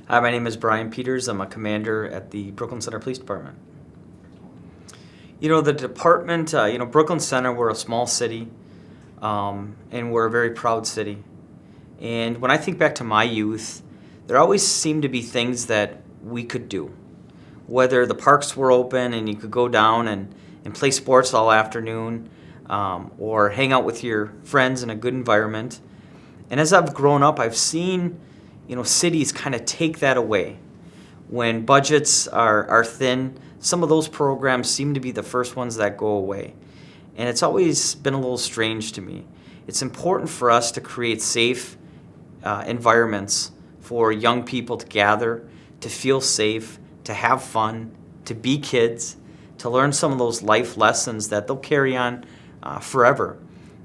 Hi, my name is Brian Peters. I'm a commander at the Brooklyn Center Police Department. The department, Brooklyn Center, we're a small city, and we're a very proud city. And when I think back to my youth, there always seemed to be things that we could do. Whether the parks were open and you could go down and play sports all afternoon, or hang out with your friends in a good environment. And as I've grown up, I've seen, cities kind of take that away. When budgets are thin, some of those programs seem to be the first ones that go away. And it's always been a little strange to me. It's important for us to create safe environments for young people to gather, to feel safe, to have fun, to be kids, to learn some of those life lessons that they'll carry on forever.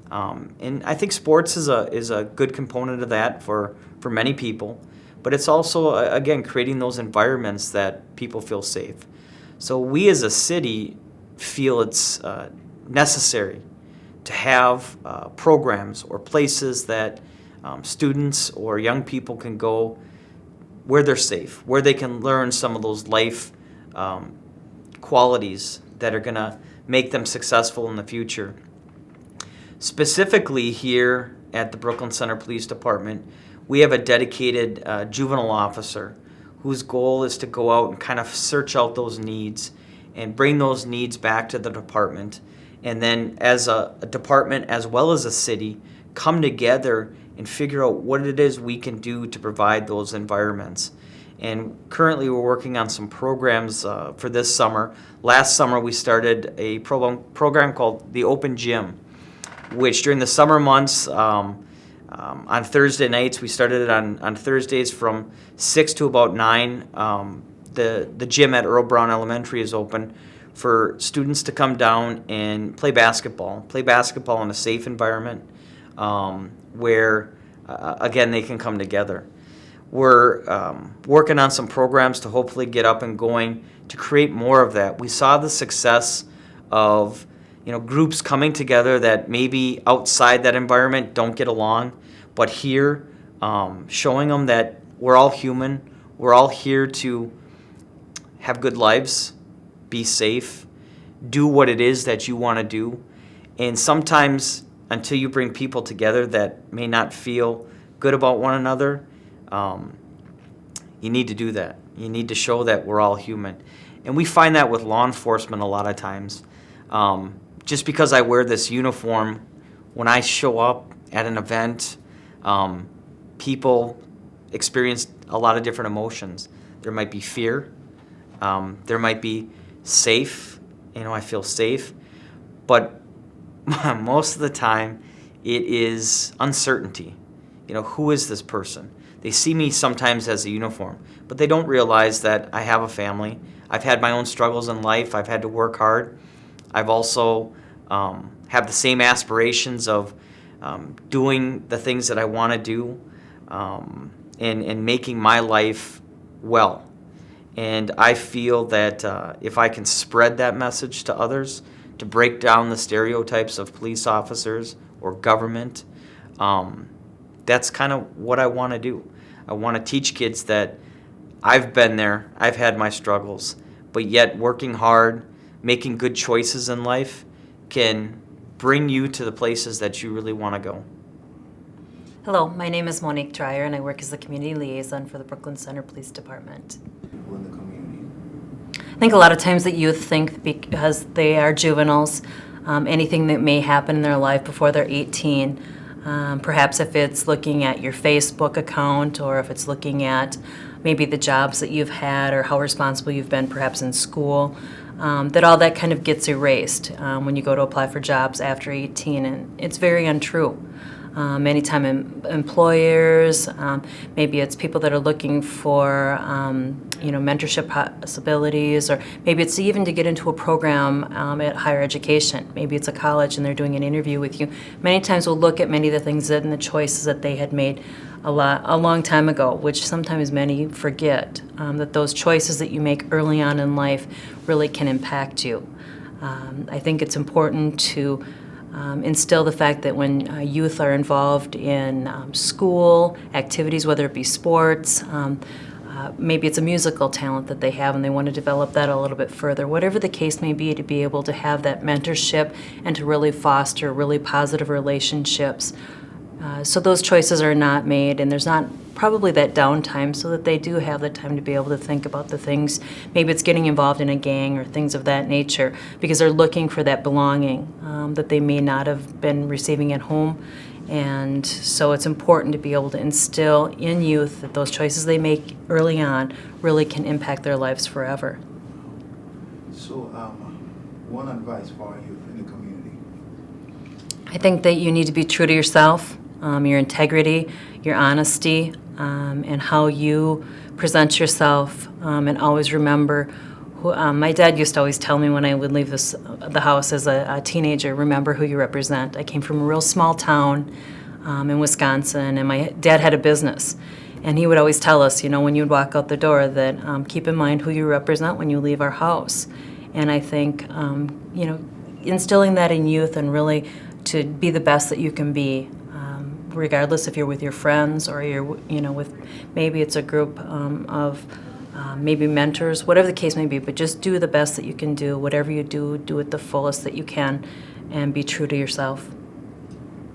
And I think sports is a good component of that for many people, but it's also, again, creating those environments that people feel safe. So we as a city feel it's necessary to have programs or places that students or young people can go where they're safe, where they can learn some of those life qualities that are going to make them successful in the future. Specifically here at the Brooklyn Center Police Department, we have a dedicated juvenile officer whose goal is to go out and kind of search out those needs and bring those needs back to the department. And then as a department as well as a city, come together and figure out what it is we can do to provide those environments. And currently we're working on some programs for this summer. Last summer we started a program called the Open Gym, which during the summer months, on Thursday nights, we started it on Thursdays from 6 to about 9. The gym at Earl Brown Elementary is open for students to come down and play basketball in a safe environment where, again, they can come together. We're working on some programs to hopefully get up and going to create more of that. We saw the success of groups coming together that maybe outside that environment don't get along, but here, showing them that we're all human, we're all here to have good lives, be safe, do what it is that you want to do. And sometimes, until you bring people together that may not feel good about one another, you need to do that. You need to show that we're all human. And we find that with law enforcement a lot of times. Just because I wear this uniform, when I show up at an event, people experience a lot of different emotions. There might be fear. There might be safe. I feel safe. But most of the time, it is uncertainty. Who is this person? They see me sometimes as a uniform, but they don't realize that I have a family. I've had my own struggles in life. I've had to work hard. I've also have the same aspirations of doing the things that I want to do and making my life well. And I feel that if I can spread that message to others, to break down the stereotypes of police officers or government, that's kind of what I want to do. I want to teach kids that I've been there, I've had my struggles, but yet working hard, making good choices in life can bring you to the places that you really want to go. Hello, my name is Monique Dreyer, and I work as the community liaison for the Brooklyn Center Police Department. People in the community. I think a lot of times that youth think because they are juveniles, anything that may happen in their life before they're 18, perhaps if it's looking at your Facebook account or if it's looking at maybe the jobs that you've had or how responsible you've been perhaps in school, that all that kind of gets erased when you go to apply for jobs after 18, and it's very untrue. Many time employers, maybe it's people that are looking for mentorship possibilities, or maybe it's even to get into a program at higher education. Maybe it's a college and they're doing an interview with you. Many times we'll look at many of the things and the choices that they had made a long time ago, which sometimes many forget, that those choices that you make early on in life really can impact you. I think it's important to instill the fact that when youth are involved in school activities, whether it be sports, maybe it's a musical talent that they have and they want to develop that a little bit further. Whatever the case may be, to be able to have that mentorship and to really foster really positive relationships. So those choices are not made, and there's not probably that downtime, so that they do have the time to be able to think about the things. Maybe it's getting involved in a gang or things of that nature, because they're looking for that belonging that they may not have been receiving at home. And so it's important to be able to instill in youth that those choices they make early on really can impact their lives forever. So, one advice for our youth in the community. I think that you need to be true to yourself, your integrity, your honesty, and how you present yourself, and always remember who, my dad used to always tell me when I would leave the house as a teenager, remember who you represent. I came from a real small town in Wisconsin, and my dad had a business. And he would always tell us, when you'd walk out the door, that keep in mind who you represent when you leave our house. And I think, instilling that in youth and really to be the best that you can be, regardless if you're with your friends or you're, with maybe it's a group of maybe mentors, whatever the case may be, but just do the best that you can do. Whatever you do, do it the fullest that you can, and be true to yourself.